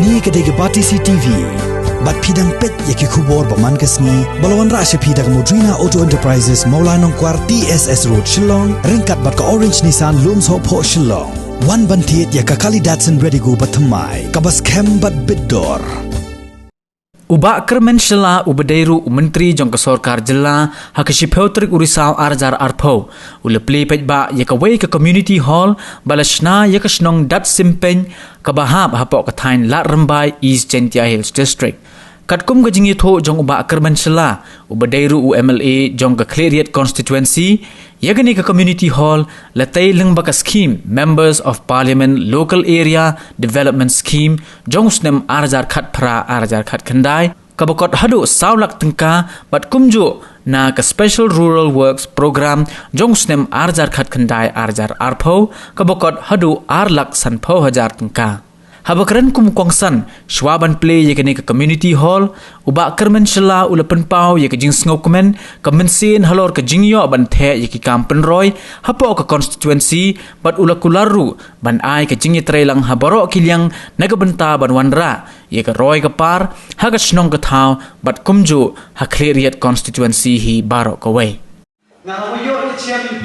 Ni kedai Batisi TV. Bat pidang pet yaki kubor paman kesni. Balawan rasya pidang Modrina Auto Enterprises Maulanong Kwar TSS Road Shillong. Ringkat bat ka Orange Nissan Lums Hop Ho Shillong. Wan bantiet yaka kali Datsun ready go batamai. Kabas kem bat bidor. Uba kermen shela ubadairu menteri jong kesorkar jela hakashipeu trik urisau arjar arpo ulepli pejba yakawai ke community hall balashna yakashnong dat simpeng kabahab hapok katain lat rembai East Gentia Hills district katkum gajingi tho jong uba kermen shela ubadairu UMLA jong ke Clariat constituency yagani ke community hall latai lengbaka scheme members of parliament local area development scheme jong snem arjar khat pra arjar khat khandai kabakot hadu saulak tengka bat kumju na ke special rural works program jong snem arjar khat khandai arjar arpho kabakot hadu arlak sanpho hajar tengka habakran kum kongsan shwaban play yakani ke community hall uba kermen shela ulapen pau yak jing sngokumen kemensin halor ke jingyo ban the yaki kampen roy hapo ke constituency bat ulakularu ban ai ke jingi trailang habaro kilyang nagabenta ban wanra yak roy ke par haga snong ke thau bat kumju ha Clariat constituency hi baro ka wei ngahayo ni CMP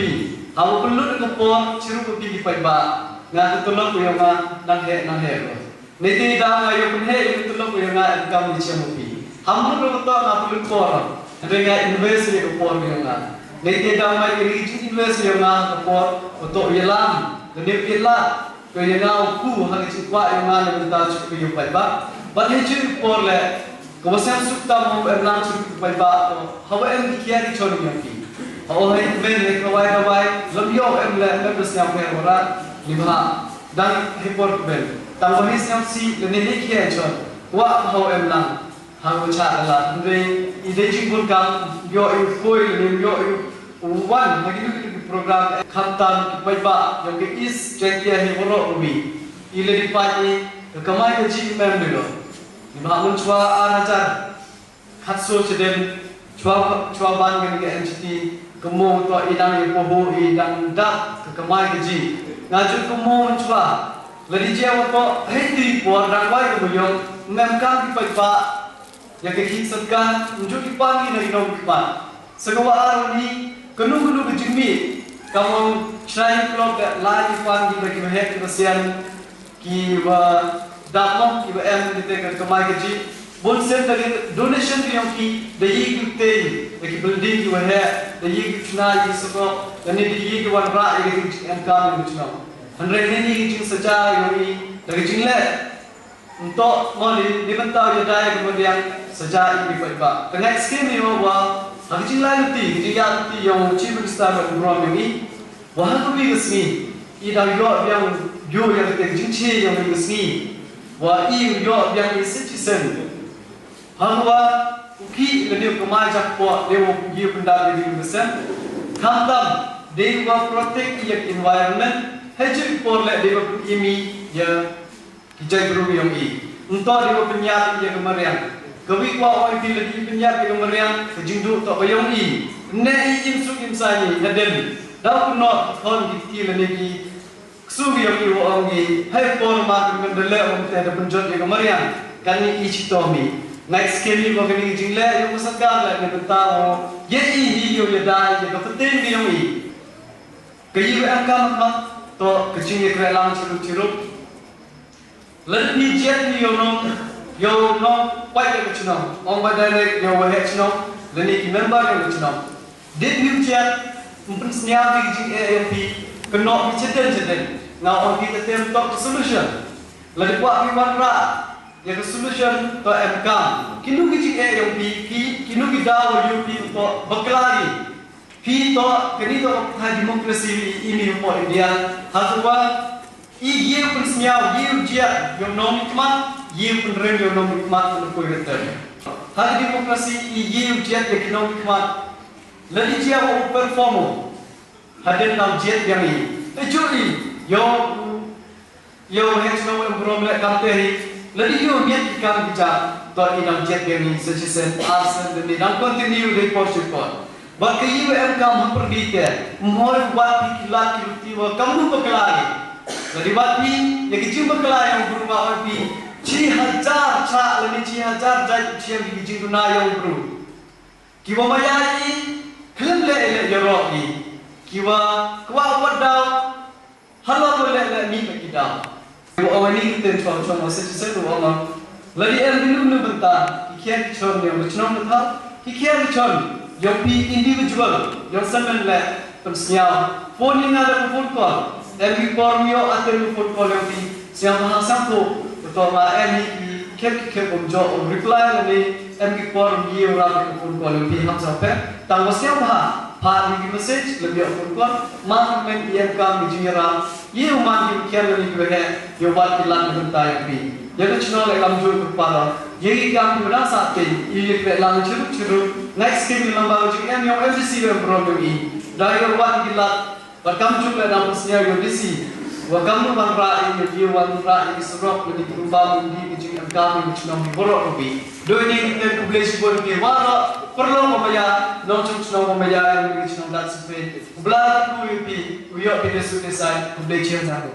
hawo pelut ke por ciru ke pi pai ba nga tutulog ko yung nang he niti da nga yung he tutulog ko yung kam ni CMP hamun ro to na pulut por nga invest ni por yung niti da nga region invest yung por to yelam ni pila ko yung ku hang chukwa yung na ta chuk yung pai ba but ni chu por le ko basam sukta mo em lang chuk pai ba hawa em kiya ni chon yung ki hawa hai ben le kawai lamyo em le members yang pe ora lima dan report bel tambah siap si lenili kia chon wa how em lang how cha la ndre ide jingul kam yo koi le yo one lagi program khantan baiba yang ke is Gentia he boro ubi ile di pagi kamai ke ji mem dilo lima mun chwa arajar khatso cheden chwa ban ke entity kemo to idang ye poho idang dak kamai ke ji ngaju kumu mencuba lagi jauh to henti buat rakwai kebuyong memkang di paipa yang kekisatkan menjuk dipangi na inom kipan segawa aroni kenu kejumi kamu selain klub lai dipangi bagi mehek kesian ki wa dapat ki wa em kita kemai keji bon sen dari donation yang ki dayi gute ki building ki wa he dayi kitna yi soko dan dayi ki wan ra yi em kam ni chno andre ni jing saja yoi dari jingle untuk mali dibentau ya dai kemudian saja ini paiba tengah scheme yo wa hang jinglai ti dia ti yang chief minister program ini wa tu bi resmi ida yo yang yo yang te jingchi yang resmi wa i yo yang citizen hangwa uki le ko ma jak po dewo gi punda di mesen khandam they will protect the environment hejik por le dewa imi ya kijai guru yang i untuk dewa penyat ya kemarian kawi kwa oi ti le penyat ya kemarian kejingdu to bayong i ne i insuk insani haden da kuno thon ki le ne ki su yang i wo ongi hai por ma kan dele on te da punjot ya kemarian kan i chitomi next kali ko kini jingle yo masakar le ne betawo ye i hi yo ya dai ya ko tin yang i kayi ang kamat to kecingnya kerelang ciru-ciru lebih jet ni yo no pai ke cino ong badare yo wahe cino leni ki member yo cino dit new jet mungkin seniap di jing AMP kena biceten now on kita tem top solution lagi buat di manra ya ke solution to MK kinu ki jing AMP kinu ki dawo UP to baklari to kini to demokrasi ini mo India hazwa i ye pun smiao ye ujia yo nom ikmat ye pun rem yo nom ikmat ko yeter ha demokrasi i ye ujia de nom ikmat lagi dia wo perform haden nam jet yang ni juri yo hechno brom le kamte lagi yo miet kam bija to inam jet yang ni suggestion arsen de nam continue report support Bagi UM kamu pergi ke, mohon buat kilat kiluti, kamu berkelari. Jadi bagi yang kecil berkelari yang berubah lagi, 10,000 cak lebih 10,000 jai ciam di jing tunai yang bro. Kiwa mayai kelem le jorok ni. Kiwa kuat dau halau le ni bagi dau. Kiwa awak ni kita cuang masa tu awak. Lagi belum bentar. Kikian chon yang macam bentar. Kikian chon yang individual yang sangat le pensial. Phone ni ada phone call. Every call yo ada phone call yang siang mahasiswa tu. Betul lah, kek reply ni, forum dia orang phone call lebih ham sampai. Tanggal siapa? Hari message lebih phone call. Makan kami jiran. Ia umat kian lebih berhe. Yobat ilan bentai lebih. Jadi channel lekam jual kepada. Jadi kami berasa ke. Ia kelang ceruk. Next kami lambang juga yang FCC program ini. Dari yobat ilan. Berkam juga dalam scenario DC. Wakamu manra ini dia wanra ini serok lebih berubah menjadi kejadian kami macam borok lebih. Dua ini kita publish buat dia wara perlu membayar nonton senang membayar yang macam dat seperti. Belah tu lebih uyok pada sudah saya publish yang satu.